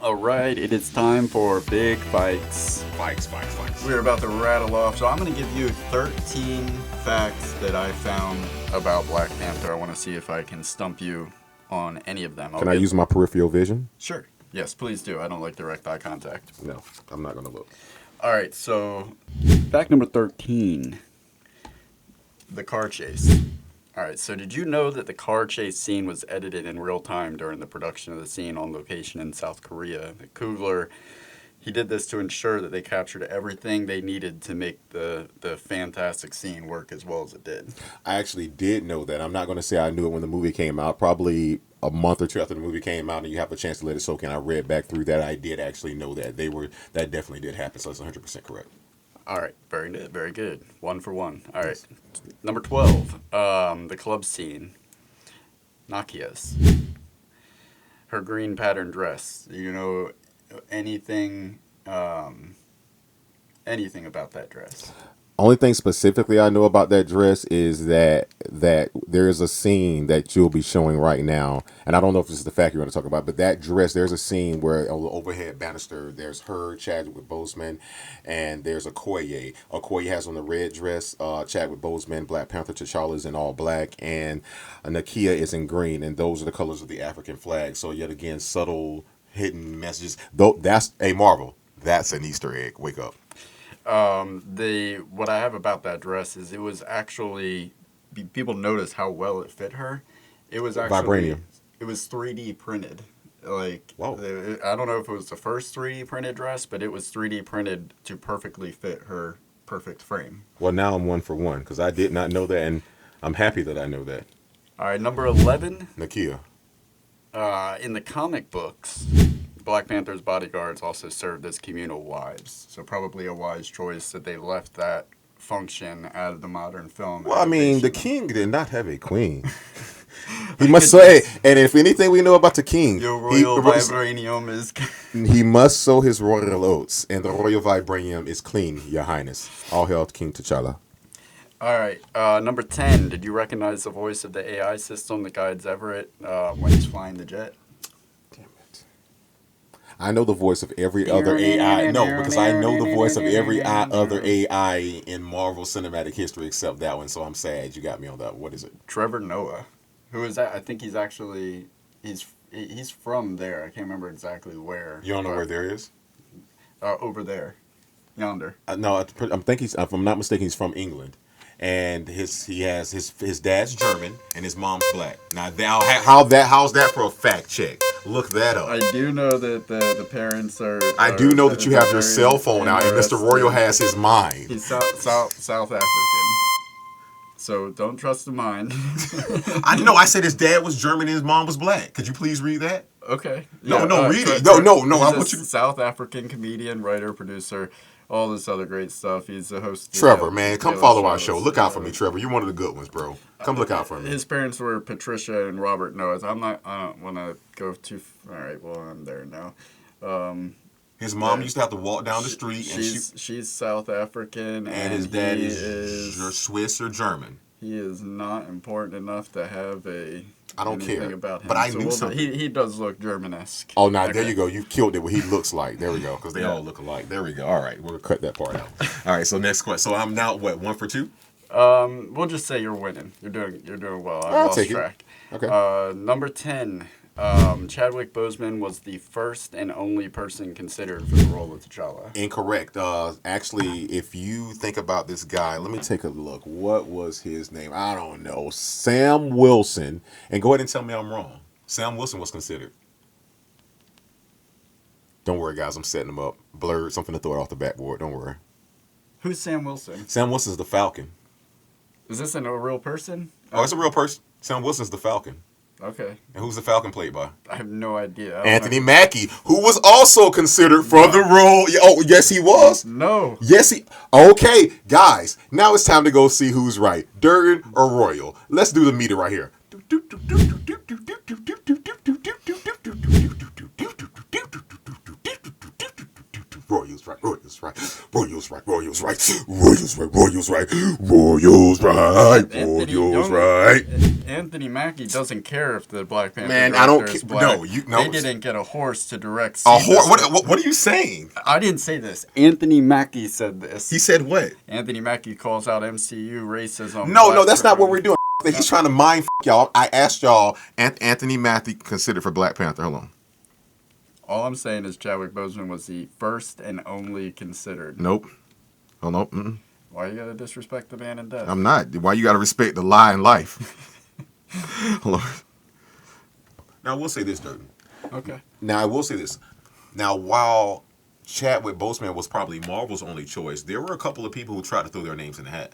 All right, it is time for big fights. Spikes. We're about to rattle off, so I'm going to give you 13 facts that I found about Black Panther. I want to see if I can stump you on any of them. Can I use my peripheral vision? Sure. Yes, please do. I don't like direct eye contact. No, I'm not going to look. All right, so fact number 13, the car chase. All right, so did you know that the car chase scene was edited in real time during the production of the scene on location in South Korea? Coogler, he did this to ensure that they captured everything they needed to make the fantastic scene work as well as it did. I actually did know that. I'm not going to say I knew it when the movie came out. Probably a month or two after the movie came out, and you have a chance to let it soak in. I read back through that. I did actually know that that definitely did happen. So it's 100% correct. All right, very good, very good. 1 for 1. All right, number 12, the club scene. Nakia's. Her green pattern dress. Do you know anything anything about that dress? Only thing specifically I know about that dress is that there is a scene that you'll be showing right now, and I don't know if this is the fact you're going to talk about, but that dress, there's a scene where on the overhead banister, there's her, Chadwick Boseman, and there's Okoye. Okoye has on the red dress, Chadwick Boseman, Black Panther, T'Challa is in all black, and Nakia is in green, and those are the colors of the African flag. So yet again, subtle hidden messages. Though that's a Marvel. That's an Easter egg. Wake up. The what I have about that dress is it was actually people noticed how well it fit her. It was actually Vibranium. it was 3D printed. Like Whoa. I don't know if it was the first 3D printed dress, but it was 3D printed to perfectly fit her perfect frame. Well, now I'm 1 for 1 because I did not know that, and I'm happy that I know that. All right, number 11. Nakia. In the comic books, Black Panther's bodyguards also served as communal wives, so probably a wise choice that they left that function out of the modern film. Well, I mean, the adaptation. king did not have a queen. He must say, and if anything we know about the king, Your royal vibranium is. he must sow his royal oats, and the royal vibranium is clean, your highness. All hail King T'Challa. All right, number 10. Did you recognize the voice of the AI system that guides Everett when he's flying the jet? Damn it. I know the voice of every other AI. No, because I know the voice of every other AI in Marvel Cinematic History except that one, so I'm sad you got me on that. What is it? Trevor Noah. Who is that? I think he's actually he's from there. I can't remember exactly where. You don't know where there is? Over there, yonder. No, I'm think he's. If I'm not mistaken, he's from England, and his dad's German and his mom's black. Now, how's that for a fact check? Look that up. I do know that the parents are. I do know that you have your cell phone out, and Mr. Royal has his mind. He's South African. So don't trust the mind. I know. I said his dad was German and his mom was black. Could you please read that? Okay. No, read it. No. No. He's I a want you. South African comedian, writer, producer, all this other great stuff. He's the host. Trevor, man, come follow our show. Look out for me, Trevor. You're one of the good ones, bro. Come look out for me. His parents were Patricia and Robert Noah. I don't want to go too. All right. Well, I'm there now. His mom used to have to walk down the street, and she's South African, and his dad is Swiss or German. He is not important enough to have a. I don't care about him. but I knew something. He does look German-esque. Oh, now there you go. You killed it. What he looks like. There we go. Because they all look alike. There we go. All right, we'll cut that part out. All right. So next question. So I'm now what 1 for 2? We'll just say you're winning. You're doing well. I lost track. Okay. Number 10. Chadwick Boseman was the first and only person considered for the role of T'Challa. Incorrect. Actually, if you think about this guy, let me take a look. What was his name? I don't know. Sam Wilson. And go ahead and tell me I'm wrong. Sam Wilson was considered. Don't worry, guys. I'm setting him up. Blurred. Something to throw it off the backboard. Don't worry. Who's Sam Wilson? Sam Wilson's the Falcon. Is this a real person? Oh, it's a real person. Sam Wilson's the Falcon. Okay. And who's the Falcon played by? I have no idea. Anthony Mackie, who was also considered for the role. Oh, yes, he was. No. Yes, he. Okay, guys, now it's time to go see who's right, Durgan or Royal. Let's do the meter right here. Royals right, Royals right, Royals right, Royals right, Royals right, Royals right, Royals right, Royals right. Anthony Mackie doesn't care if the Black Panther Man, I director don't is care. black. No, you They no. didn't get a horse to direct. A whore. What are you saying? I didn't say this. Anthony Mackie said this. He said what? Anthony Mackie calls out MCU racism. No, that's not what we're doing. He's trying to mind y'all. I asked y'all, Anthony Mackie considered for Black Panther. Hold on. All I'm saying is Chadwick Boseman was the first and only considered. Nope. Hold on. Mm-mm. Why you gotta disrespect the man in death? I'm not. Why you gotta respect the lie in life? Hold on. Now I will say this, Durden. Okay. Now I will say this. Now while Chadwick Boseman was probably Marvel's only choice, there were a couple of people who tried to throw their names in the hat.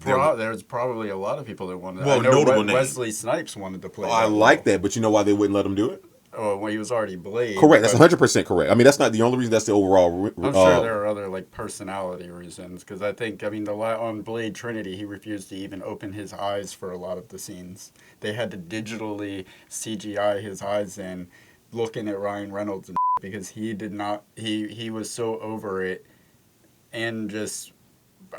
There's probably a lot of people that wanted. Well, I know notable names. Wesley Snipes wanted to play. I like that, but you know why they wouldn't let him do it? Oh, well, he was already Blade. Correct. That's 100% correct. I mean, that's not the only reason. That's the overall. I'm sure there are other like personality reasons because I think on Blade Trinity he refused to even open his eyes for a lot of the scenes. They had to digitally CGI his eyes in, looking at Ryan Reynolds and because he did not. He was so over it, and just.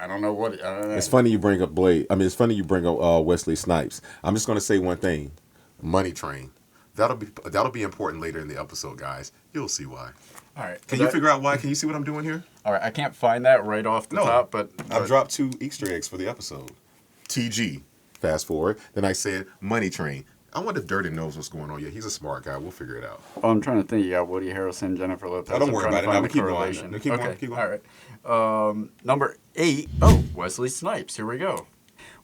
I don't know what. I don't know. It's funny you bring up Blade. I mean, it's funny you bring up Wesley Snipes. I'm just going to say one thing: Money Train. That'll be important later in the episode, guys. You'll see why. All right. Can you figure out why? Can you see what I'm doing here? All right. I can't find that right off the top, but I've dropped 2 Easter eggs for the episode. TG. Fast forward. Then I said Money Train. I wonder if Durden knows what's going on. Yeah, he's a smart guy. We'll figure it out. Oh, I'm trying to think. You got Woody Harrelson, Jennifer Lopez. Don't worry about it. Now we keep going. Keep Okay. going. Keep going. All right. Number 8. Oh, Wesley Snipes. Here we go.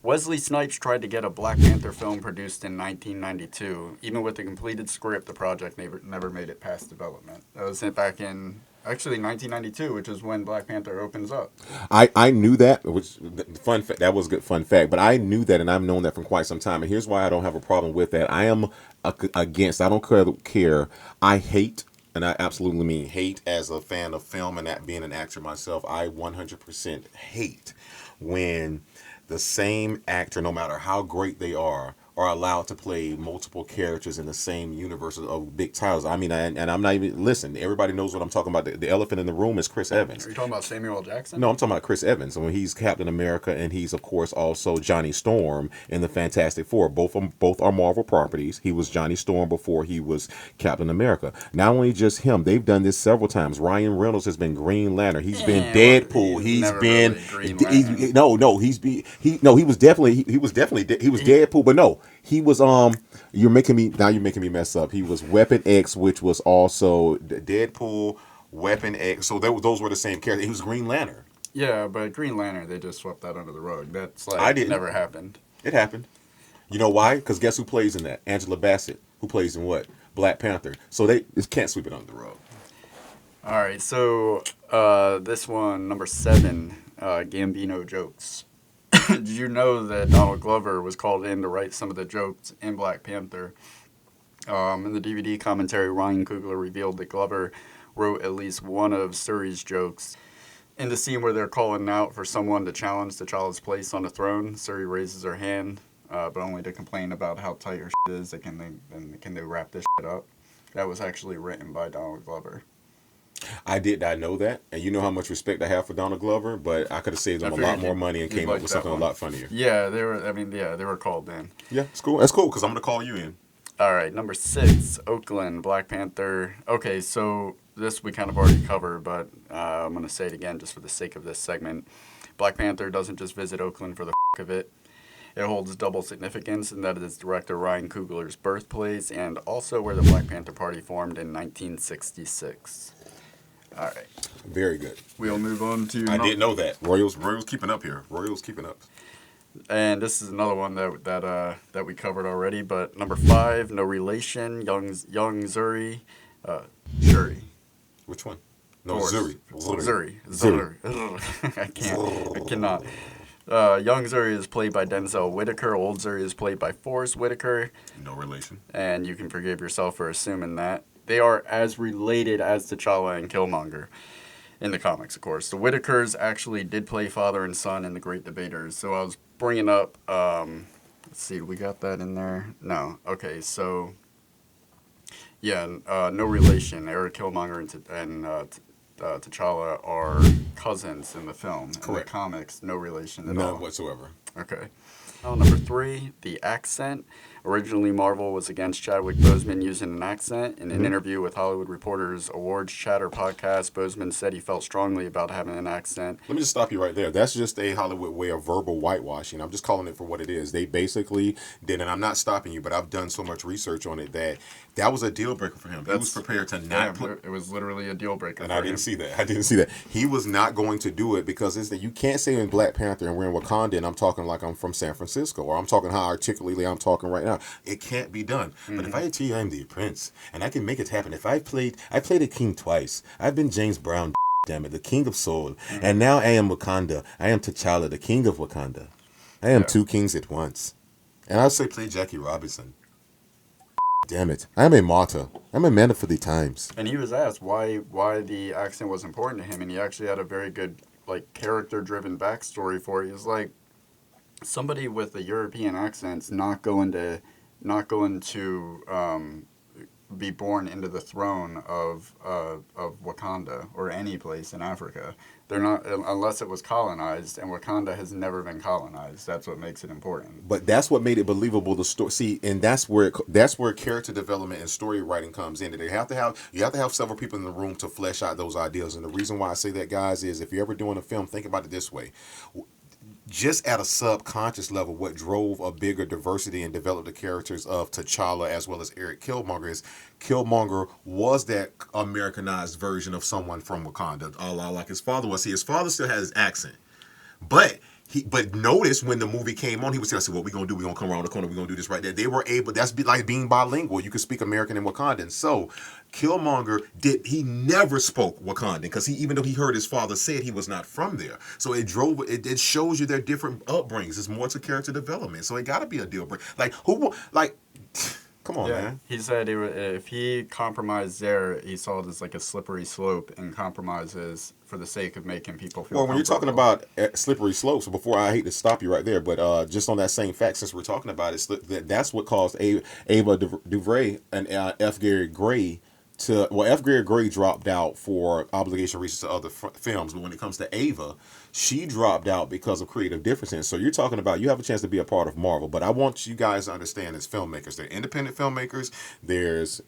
Wesley Snipes tried to get a Black Panther film produced in 1992. Even with the completed script, the project never made it past development. That was back in, actually, 1992, which is when Black Panther opens up. I knew that, which that was a good fun fact. But I knew that, and I've known that for quite some time. And here's why I don't have a problem with that. I am against. I don't care. I hate. And I absolutely mean hate as a fan of film and that being an actor myself. I 100% hate when the same actor, no matter how great they are allowed to play multiple characters in the same universe of big titles. I mean, and I'm not even, listen, everybody knows what I'm talking about. The elephant in the room is Chris Evans. Are you talking about Samuel L. Jackson? No, I'm talking about Chris Evans. When he's Captain America, and he's, of course, also Johnny Storm in the Fantastic Four. Both are Marvel properties. He was Johnny Storm before he was Captain America. Not only just him, they've done this several times. Ryan Reynolds has been Green Lantern. He's been Deadpool. He's been he was definitely Deadpool, but no, he was you're making me mess up. He was Weapon X, which was also Deadpool, Weapon X. So those were the same character. He was Green Lantern. Yeah, but Green Lantern, they just swept that under the rug. That's like never happened. It happened. You know why? Because guess who plays in that? Angela Bassett, who plays in what? Black Panther. So they can't sweep it under the rug. All right, so this one, number 7, Gambino jokes. Did you know that Donald Glover was called in to write some of the jokes in Black Panther? In the DVD commentary, Ryan Coogler revealed that Glover wrote at least one of Suri's jokes. In the scene where they're calling out for someone to challenge T'Challa's place on the throne, Suri raises her hand, but only to complain about how tight her shit is. Can they wrap this shit up? That was actually written by Donald Glover. I did not know that, and you know how much respect I have for Donald Glover, but I could have saved him a lot more money and came up with something a lot funnier. Yeah, they were called in. Yeah, it's cool. That's cool because I'm gonna call you in. All right, number 6, Oakland, Black Panther. Okay, so this we kind of already covered, but I'm gonna say it again just for the sake of this segment. Black Panther doesn't just visit Oakland for the f*** of it. It holds double significance in that it is director Ryan Coogler's birthplace and also where the Black Panther Party formed in 1966. All right. Very good. We'll move on to... I didn't know that. Royals keeping up here. Royals keeping up. And this is another one that we covered already, but number 5, No Relation, Young Zuri, Shuri. Which one? No, Zuri. I cannot. Young Zuri is played by Denzel Whitaker. Old Zuri is played by Forrest Whitaker. No relation. And you can forgive yourself for assuming that. They are as related as T'Challa and Killmonger in the comics, of course. The Whitakers actually did play father and son in The Great Debaters. So I was bringing up, let's see, we got that in there? No. Okay, so, yeah, no relation. Eric Killmonger and T'Challa are cousins in the film. In the Correct. comics, no relation at None all. whatsoever. Okay. Number 3, the accent. Originally, Marvel was against Chadwick Boseman using an accent. In an interview with Hollywood Reporter's Awards Chatter podcast, Boseman said he felt strongly about having an accent. Let me just stop you right there. That's just a Hollywood way of verbal whitewashing. I'm just calling it for what it is. They basically did, and I'm not stopping you, but I've done so much research on it that was a deal breaker for him. He was prepared to not put. It was literally a deal breaker. And for I didn't him. see that. I didn't see that. He was not going to do it because it's that you can't say in Black Panther and we're in Wakanda and I'm talking like I'm from San Francisco or I'm talking how articulately I'm talking right now. It can't be done. But if I tell you I'm the prince and I can make it happen, if I played a king twice. I've been James Brown, damn it, the king of soul. And now I am Wakanda. I am T'Challa, the king of Wakanda. I am two kings at once. And I'll say play Jackie Robinson. Damn it. I am a martyr. I'm a man for the times. And he was asked why the accent was important to him, and he actually had a very good character-driven backstory for it. He was like, somebody with a European accent's not going to be born into the throne of Wakanda or any place in Africa. They're not, unless it was colonized, and Wakanda has never been colonized. That's what makes it important. But that's what made it believable. The story, see, and that's where character development and story writing comes in. You have to have several people in the room to flesh out those ideas. And the reason why I say that, guys, is if you're ever doing a film, think about it this way. Just at a subconscious level, what drove a bigger diversity and developed the characters of T'Challa as well as Eric Killmonger is Killmonger was that Americanized version of someone from Wakanda, a la like his father was. See, his father still has his accent, but notice when the movie came on, he was saying, "What we gonna do? We gonna come around the corner. We gonna do this right there." They were able. That's like being bilingual. You could speak American and Wakandan. So Killmonger he never spoke Wakandan because even though he heard his father say it, he was not from there. So it shows you their different upbringings. It's more to character development. So it got to be a deal breaker. Come on, man. He said if he compromised there, he saw it as like a slippery slope and compromises for the sake of making people feel Well, when you're talking about slippery slopes, before I hate to stop you right there, but just on that same fact, since we're talking about it, that's what caused Ava DuVernay and F. Gary Gray F. Gary Gray dropped out for obligation reasons to other films, but when it comes to Ava, she dropped out because of creative differences. So you're talking about you have a chance to be a part of Marvel, but I want you guys to understand as filmmakers, there are independent filmmakers, there's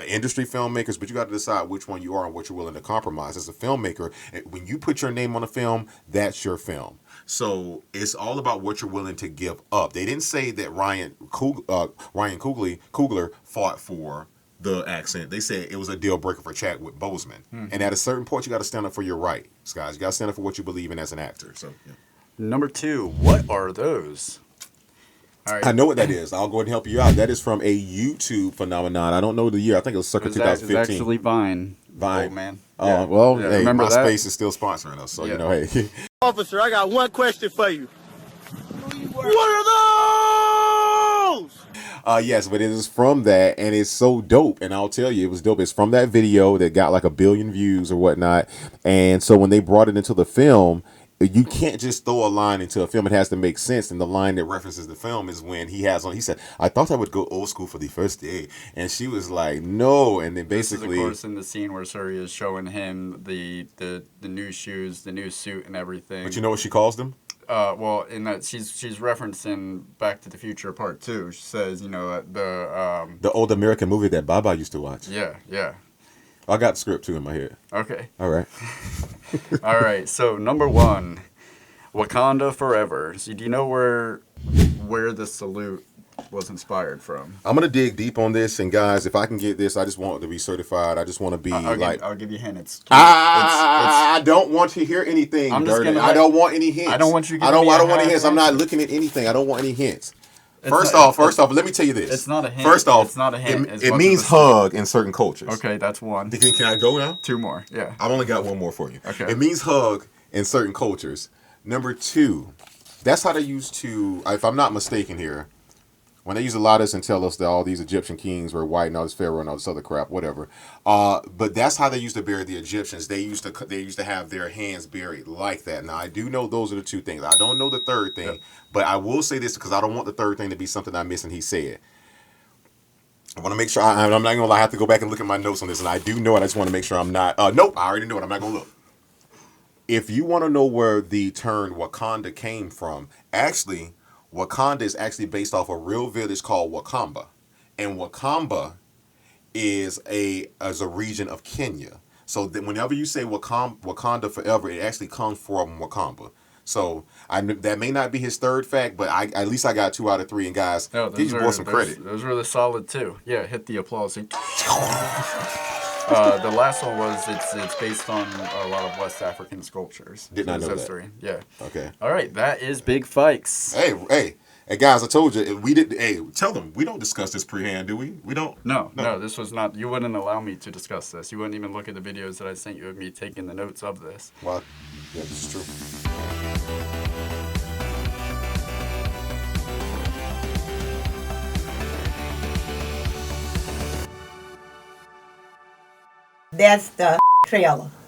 industry filmmakers, but you got to decide which one you are and what you're willing to compromise. As a filmmaker, when you put your name on a film, that's your film. So it's all about what you're willing to give up. They didn't say that Ryan Coogler fought for the accent. They said it was a deal breaker for Chadwick Boseman. And at a certain point, you got to stand up for your rights, guys. You got to stand up for what you believe in as an actor. So, yeah. Number 2, what are those? All right. I know what that is. I'll go ahead and help you out. That is from a YouTube phenomenon. I don't know the year. I think it was circa 2015. It's actually Vine. Vine. Oh, man. Oh, well, yeah, hey, remember my that? space is still sponsoring us. So, hey. Officer, I got one question for you. What are those? Yes, but it is from that, and it's so dope. And I'll tell you, it was dope. It's from that video that got like 1 billion views or whatnot. And so when they brought it into the film, you can't just throw a line into a film. It has to make sense. And the line that references the film is when he said, "I thought I would go old school for the first day." And she was like, "No." And then basically, this is, of course, in the scene where Suri is showing him the new shoes, the new suit, and everything. But you know what she calls them? Well, in that she's referencing Back to the Future Part 2. She says, the old American movie that Baba used to watch. Yeah. I got the script too in my head. Okay. All right. All right. So number 1, Wakanda Forever. So do you know where the salute was inspired from? I'm gonna dig deep on this, and guys, if I can get this, I just want it to be certified. I just want to be I'll give you a hint. I don't want to hear anything. I don't want any hints. I don't want you. I don't want any hints. I'm not looking at anything. I don't want any hints. First off, let me tell you this. It's not a hint. First off, it's not a hint. It means hug in certain cultures. Okay, that's 1. Can I go now? 2 more. Yeah. I've only got 1 more for you. Okay. It means hug in certain cultures. Number 2, that's how they used to, if I'm not mistaken here, when they used to lie to us and tell us that all these Egyptian kings were white and all this pharaoh and all this other crap, whatever. But that's how they used to bury the Egyptians. They used to have their hands buried like that. Now I do know those are the 2 things. I don't know the third thing, but I will say this because I don't want the third thing to be something I miss and he said. I want to make sure. I'm not gonna lie. I have to go back and look at my notes on this, and I do know it. I just want to make sure I'm not. Nope, I already know it. I'm not gonna look. If you want to know where the term Wakanda came from, actually, Wakanda is actually based off a real village called Wakamba, and Wakamba is a region of Kenya. So that whenever you say Wakanda forever, it actually comes from Wakamba. So that may not be his third fact, but at least I got 2 out of 3. And guys, No, give you boys some credit. those were the solid too. Yeah, hit the applause. The last one was it's based on a lot of West African sculptures. Did not know that. History. Yeah. Okay. All right, that is Big Fikes. Hey, guys! I told you we did. Hey, tell them we don't discuss this pre-hand, do we? We don't. No, this was not. You wouldn't allow me to discuss this. You wouldn't even look at the videos that I sent you of me taking the notes of this. Well, yeah, this is true. That's the trailer.